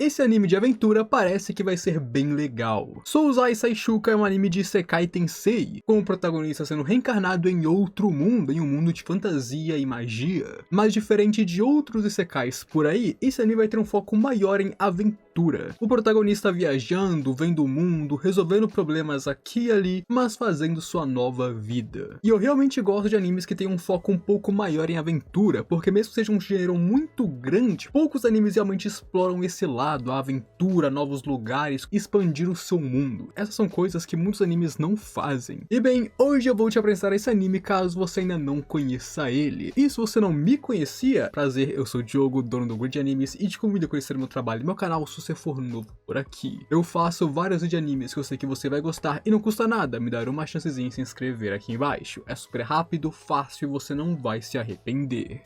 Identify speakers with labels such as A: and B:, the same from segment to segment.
A: esse anime de aventura parece que vai ser bem legal. Souzai Saishuka é um anime de Isekai Tensei, com o protagonista sendo reencarnado em outro mundo, em um mundo de fantasia e magia. Mas diferente de outros Isekais por aí, esse anime vai ter um foco maior em aventura. O protagonista viajando, vendo o mundo, resolvendo problemas aqui e ali, mas fazendo sua nova vida. E eu realmente gosto de animes que tem um foco um pouco maior em aventura, porque mesmo que seja um gênero muito grande, poucos animes realmente exploram esse lado, a aventura, novos lugares, expandir o seu mundo. Essas são coisas que muitos animes não fazem. E bem, hoje eu vou te apresentar esse anime caso você ainda não conheça ele. E se você não me conhecia, prazer, eu sou o Diogo, dono do Grid Animes, e te convido a conhecer o meu trabalho e meu canal se você for novo por aqui. Eu faço vários vídeos de animes que eu sei que você vai gostar e não custa nada me dar uma chancezinha em se inscrever aqui embaixo. É super rápido, fácil e você não vai se arrepender.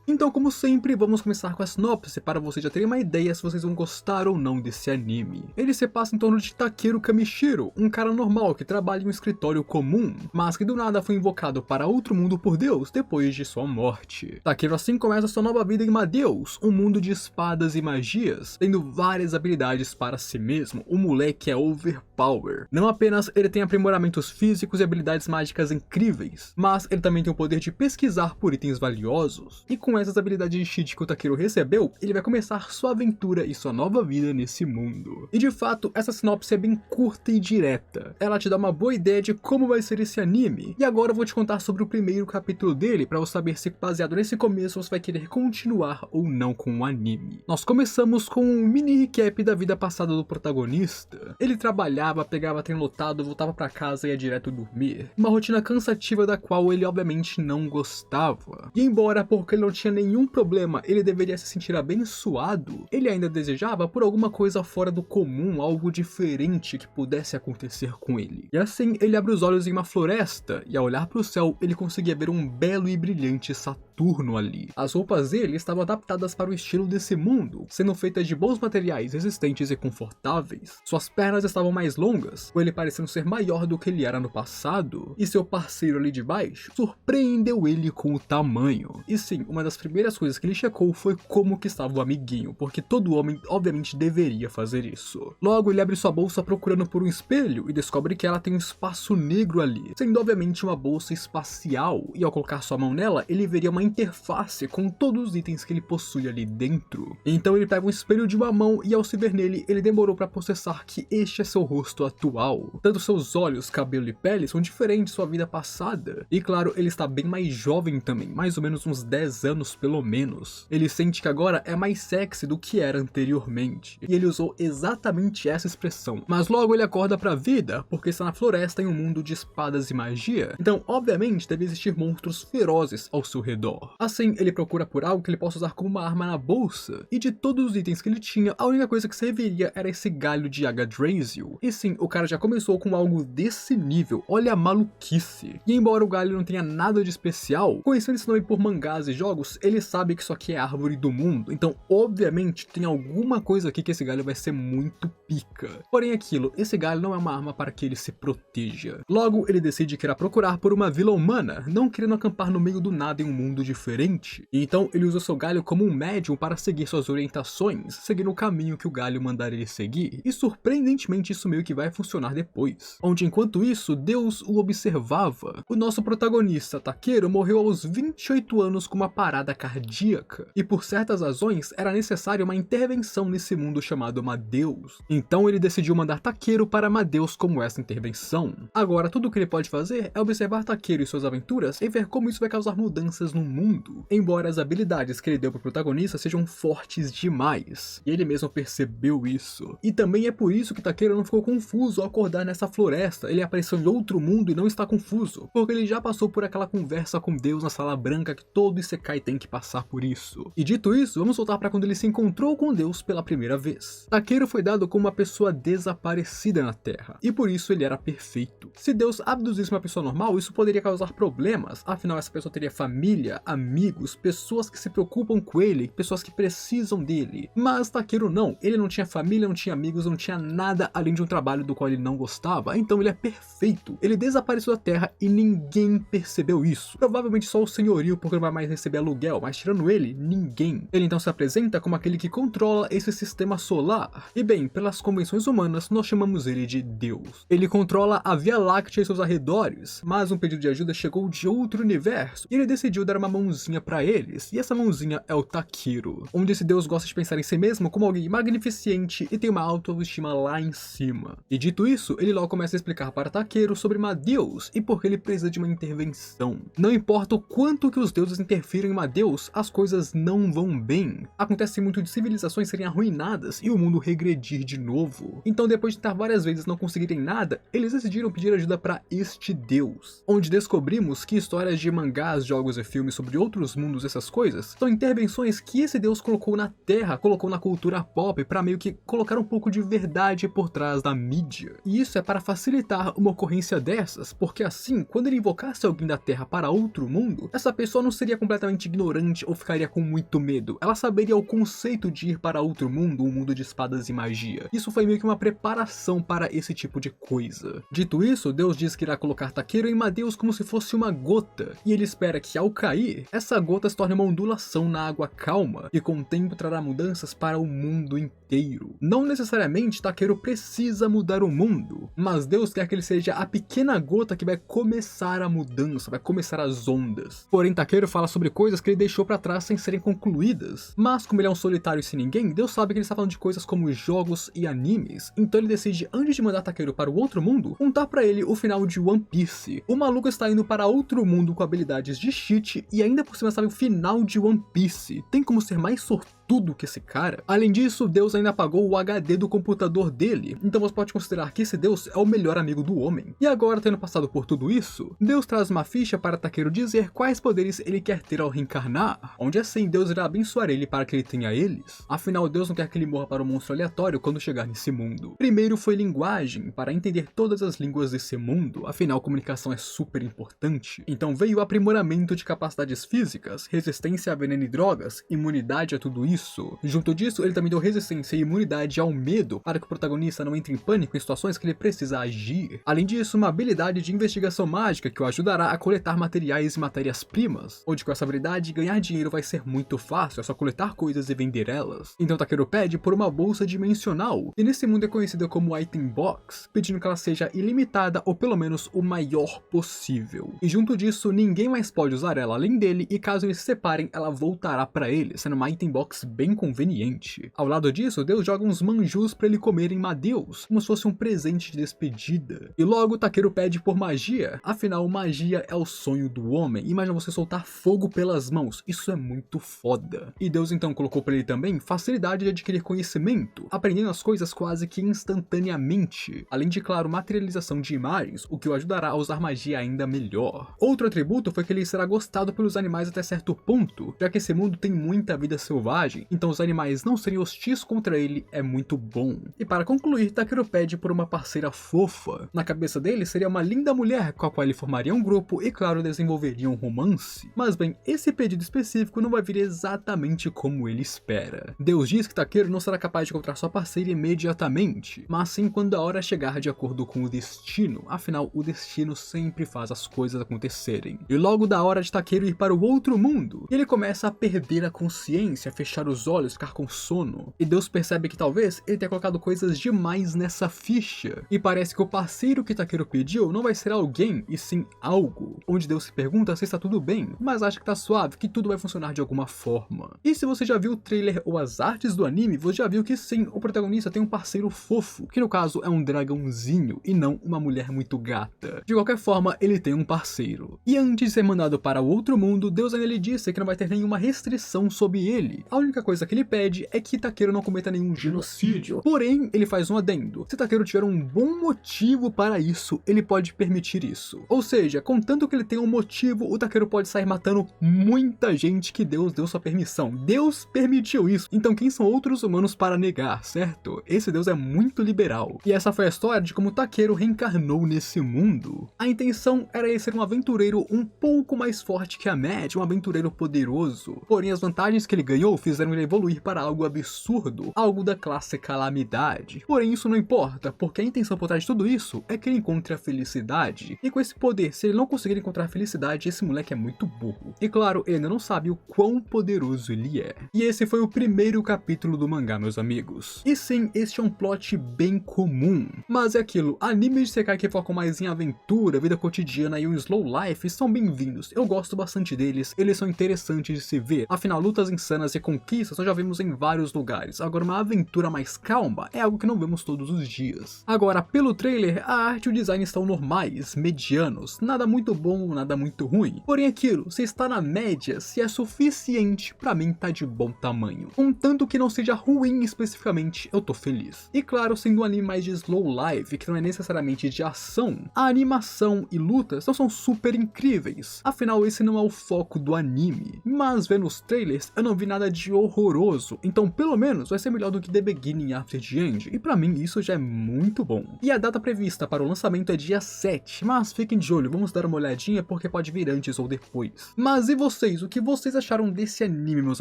A: Então, como sempre, vamos começar com a sinopse para vocês já terem uma ideia se vocês vão gostar ou não desse anime. Ele se passa em torno de Takeru Kamishiro, um cara normal que trabalha em um escritório comum, mas que do nada foi invocado para outro mundo por Deus depois de sua morte. Takeru assim começa sua nova vida em Madeus, um mundo de espadas e magias, tendo várias habilidades para si mesmo. O moleque é overpower. Não apenas ele tem aprimoramentos físicos e habilidades mágicas incríveis, mas ele também tem o poder de pesquisar por itens valiosos. E com essas habilidades de cheat que o Takeru recebeu, ele vai começar sua aventura e sua nova vida nesse mundo. E de fato, essa sinopse é bem curta e direta. Ela te dá uma boa ideia de como vai ser esse anime. E agora eu vou te contar sobre o primeiro capítulo dele, para você saber se baseado nesse começo você vai querer continuar ou não com o anime. Nós começamos com um mini recap da vida passada do protagonista. Ele trabalhava, pegava trem lotado, voltava para casa e ia direto dormir. Uma rotina cansativa da qual ele obviamente não gostava. E embora porque ele não tinha nenhum problema, ele deveria se sentir abençoado, ele ainda desejava por alguma coisa fora do comum, algo diferente que pudesse acontecer com ele. E assim, ele abre os olhos em uma floresta, e ao olhar para o céu, ele conseguia ver um belo e brilhante Saturno ali. As roupas dele estavam adaptadas para o estilo desse mundo, sendo feitas de bons materiais resistentes e confortáveis. Suas pernas estavam mais longas, com ele parecendo ser maior do que ele era no passado, e seu parceiro ali de baixo surpreendeu ele com o tamanho. E sim, uma das primeiras coisas que ele checou foi como que estava o amiguinho, porque todo homem obviamente deveria fazer isso. Logo ele abre sua bolsa procurando por um espelho e descobre que ela tem um espaço negro ali, sendo obviamente uma bolsa espacial, e ao colocar sua mão nela, ele veria uma interface com todos os itens que ele possui ali dentro. Então ele pega um espelho de uma mão e ao se ver nele, ele demorou para processar que este é seu rosto atual. Tanto seus olhos, cabelo e pele são diferentes de sua vida passada, e claro, ele está bem mais jovem também, mais ou menos uns 10 anos pelo menos. Ele sente que agora é mais sexy do que era anteriormente, e ele usou exatamente essa expressão. Mas logo ele acorda pra vida, porque está na floresta em um mundo de espadas e magia, então obviamente deve existir monstros ferozes ao seu redor. Assim, ele procura por algo que ele possa usar como uma arma na bolsa, e de todos os itens que ele tinha, a única coisa que serviria era esse galho de Yggdrasil. E sim, o cara já começou com algo desse nível, olha a maluquice. E embora o galho não tenha nada de especial, conhecendo esse nome por mangás e jogos, ele sabe que isso aqui é a árvore do mundo, então obviamente tem alguma coisa aqui que esse galho vai ser muito pica. Porém aquilo, esse galho não é uma arma para que ele se proteja. Logo ele decide que irá procurar por uma vila humana, não querendo acampar no meio do nada em um mundo diferente. E então ele usa seu galho como um médium para seguir suas orientações, seguindo o caminho que o galho mandar ele seguir, e surpreendentemente isso meio que vai funcionar depois. Onde enquanto isso, Deus o observava. O nosso protagonista, Takeru, morreu aos 28 anos com uma parada cardíaca, e por certas razões era necessária uma intervenção nesse mundo chamado Madeus. Então ele decidiu mandar Takeru para Madeus como essa intervenção. Agora tudo o que ele pode fazer é observar Takeru e suas aventuras e ver como isso vai causar mudanças no mundo, embora as habilidades que ele deu para o protagonista sejam fortes demais, e ele mesmo percebeu isso. E também é por isso que Takeru não ficou confuso ao acordar nessa floresta, ele apareceu em outro mundo e não está confuso, porque ele já passou por aquela conversa com Deus na sala branca que todo Isekai tem que passar por isso. E dito isso, vamos voltar para quando ele se encontrou com Deus pela primeira vez. Takeru foi dado como uma pessoa desaparecida na Terra, e por isso ele era perfeito. Se Deus abduzisse uma pessoa normal, isso poderia causar problemas, afinal essa pessoa teria família, amigos, pessoas que se preocupam com ele, pessoas que precisam dele. Mas Takeru não, ele não tinha família, não tinha amigos, não tinha nada além de um trabalho do qual ele não gostava, então ele é perfeito. Ele desapareceu da Terra e ninguém percebeu isso. Provavelmente só o senhorio, porque não vai mais receber aluguel Miguel, mas tirando ele, ninguém. Ele então se apresenta como aquele que controla esse sistema solar. E bem, pelas convenções humanas, nós chamamos ele de Deus. Ele controla a Via Láctea e seus arredores, mas um pedido de ajuda chegou de outro universo, e ele decidiu dar uma mãozinha pra eles, e essa mãozinha é o Takeru, onde esse Deus gosta de pensar em si mesmo como alguém magnificente e tem uma autoestima lá em cima. E dito isso, ele logo começa a explicar para Takeru sobre Madeus e por que ele precisa de uma intervenção. Não importa o quanto que os deuses interfiram em Madeus, as coisas não vão bem. Acontece muito de civilizações serem arruinadas e o mundo regredir de novo. Então, depois de tentar várias vezes não conseguirem nada, eles decidiram pedir ajuda para este Deus, onde descobrimos que histórias de mangás, jogos e filmes sobre outros mundos, essas coisas, são intervenções que esse Deus colocou na Terra, colocou na cultura pop para meio que colocar um pouco de verdade por trás da mídia. E isso é para facilitar uma ocorrência dessas, porque assim, quando ele invocasse alguém da Terra para outro mundo, essa pessoa não seria completamente ignorante ou ficaria com muito medo. Ela saberia o conceito de ir para outro mundo, um mundo de espadas e magia. Isso foi meio que uma preparação para esse tipo de coisa. Dito isso, Deus diz que irá colocar Takeru em Madeus como se fosse uma gota, e ele espera que ao cair, essa gota se torne uma ondulação na água calma, e com o tempo trará mudanças para o mundo inteiro. Não necessariamente Takeru precisa mudar o mundo, mas Deus quer que ele seja a pequena gota que vai começar a mudança, vai começar as ondas. Porém, Takeru fala sobre coisas que ele deixou pra trás sem serem concluídas, mas como ele é um solitário e sem ninguém, Deus sabe que ele está falando de coisas como jogos e animes, então ele decide, antes de mandar Takeru para o outro mundo, contar pra ele o final de One Piece. O maluco está indo para outro mundo com habilidades de cheat e ainda por cima sabe o final de One Piece. Tem como ser mais sortudo que esse cara? Além disso, Deus ainda apagou o HD do computador dele, então você pode considerar que esse Deus é o melhor amigo do homem. E agora, tendo passado por tudo isso, Deus traz uma ficha para Takeru dizer quais poderes ele quer ter ao reencarnar, onde assim Deus irá abençoar ele para que ele tenha eles. Afinal, Deus não quer que ele morra para um monstro aleatório quando chegar nesse mundo. Primeiro foi linguagem, para entender todas as línguas desse mundo, afinal comunicação é super importante. Então veio aprimoramento de capacidades físicas, resistência a veneno e drogas, imunidade a tudo isso. Junto disso, ele também deu resistência e imunidade ao medo, para que o protagonista não entre em pânico em situações que ele precisa agir. Além disso, uma habilidade de investigação mágica que o ajudará a coletar materiais e matérias-primas, onde com essa habilidade ganhar dinheiro vai ser muito fácil, é só coletar coisas e vender elas. Então Takeru pede por uma bolsa dimensional, e nesse mundo é conhecida como Item Box, pedindo que ela seja ilimitada ou pelo menos o maior possível. E junto disso, ninguém mais pode usar ela além dele, e caso eles se separem, ela voltará pra ele, sendo uma Item Box bem conveniente. Ao lado disso, Deus joga uns manjus pra ele comer em Madeus, como se fosse um presente de despedida. E logo Takeru pede por magia, afinal magia é o sonho do homem. Imagina você soltar fogo pelas mãos, isso é muito foda. E Deus então colocou pra ele também facilidade de adquirir conhecimento, aprendendo as coisas quase que instantaneamente, além de, claro, materialização de imagens, o que o ajudará a usar magia ainda melhor. Outro atributo foi que ele será gostado pelos animais até certo ponto, já que esse mundo tem muita vida selvagem, então os animais não serem hostis contra ele é muito bom. E para concluir, Takeru pede por uma parceira fofa. Na cabeça dele seria uma linda mulher com a qual ele formaria um grupo e, claro, desenvolveria um romance. Mas bem, esse pedido específico não vai vir exatamente como ele espera. Deus diz que Takeru não será capaz de encontrar sua parceira imediatamente, mas sim quando a hora chegar de acordo com o destino, afinal o destino sempre faz as coisas acontecerem. E logo da hora de Takeru ir para o outro mundo, ele começa a perder a consciência, a fechar os olhos, ficar com sono, e Deus percebe que talvez ele tenha colocado coisas demais nessa ficha, e parece que o parceiro que Takeru pediu não vai ser alguém, e sim algo, onde Deus se pergunta se está tudo bem, mas acha que tá suave, que tudo vai funcionar de alguma forma. E se você já viu o trailer ou as artes do anime, você já viu que sim, o protagonista tem um parceiro fofo, que no caso é um dragãozinho e não uma mulher muito gata. De qualquer forma, ele tem um parceiro. E antes de ser mandado para o outro mundo, Deus ainda lhe disse que não vai ter nenhuma restrição sobre ele. A única coisa que ele pede é que Takeru não cometa nenhum genocídio. Porém, ele faz um adendo. Se Takeru tiver um bom motivo para isso, ele pode permitir isso. Ou seja, contanto que ele tenha um motivo, o Takeru pode sair matando muita gente que Deus deu sua permissão. Deus permitiu isso. Então quem são outros humanos para negar, certo? Esse Deus é muito liberal. E essa foi a história de como Takeru reencarnou nesse mundo. A intenção era ele ser um aventureiro um pouco mais forte que a média, um aventureiro poderoso. Porém, as vantagens que ele ganhou fizeram ele evoluir para algo absurdo, algo da classe calamidade. Porém, isso não importa, porque a intenção por trás de tudo isso é que ele encontre a felicidade. E com esse poder, se ele não conseguir encontrar a felicidade, esse moleque é muito burro. E claro, claro, ele ainda não sabe o quão poderoso ele é. E esse foi o primeiro capítulo do mangá, meus amigos. E sim, este é um plot bem comum, mas é aquilo, animes de Isekai que focam mais em aventura, vida cotidiana e um slow life são bem-vindos. Eu gosto bastante deles, eles são interessantes de se ver, afinal lutas insanas e conquistas nós já vimos em vários lugares, agora uma aventura mais calma é algo que não vemos todos os dias. Agora, pelo trailer, a arte e o design estão normais, medianos, nada muito bom, nada muito ruim, porém aquilo, se está na média, se é suficiente, pra mim tá de bom tamanho. Contanto que não seja ruim especificamente, eu tô feliz. E claro, sendo um anime mais de slow life, que não é necessariamente de ação, a animação e lutas não são super incríveis, afinal esse não é o foco do anime. Mas vendo os trailers, eu não vi nada de horroroso, então pelo menos vai ser melhor do que The Beginning After the End, e pra mim isso já é muito bom. E a data prevista para o lançamento é dia 7, mas fiquem de olho, vamos dar uma olhadinha porque pode vir antes ou depois. Mas e vocês, o que vocês acharam desse anime, meus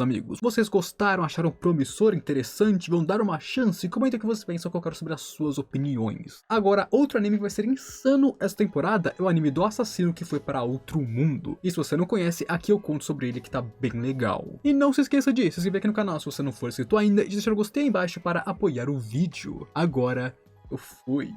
A: amigos? Vocês gostaram, acharam promissor, interessante, vão dar uma chance? Comenta o que vocês pensam que eu quero sobre as suas opiniões. Agora, outro anime que vai ser insano essa temporada é o anime do assassino que foi para outro mundo. E se você não conhece, aqui eu conto sobre ele que tá bem legal. E não se esqueça de se inscrever aqui no canal se você não for inscrito ainda e deixar o gostei aí embaixo para apoiar o vídeo. Agora, eu fui.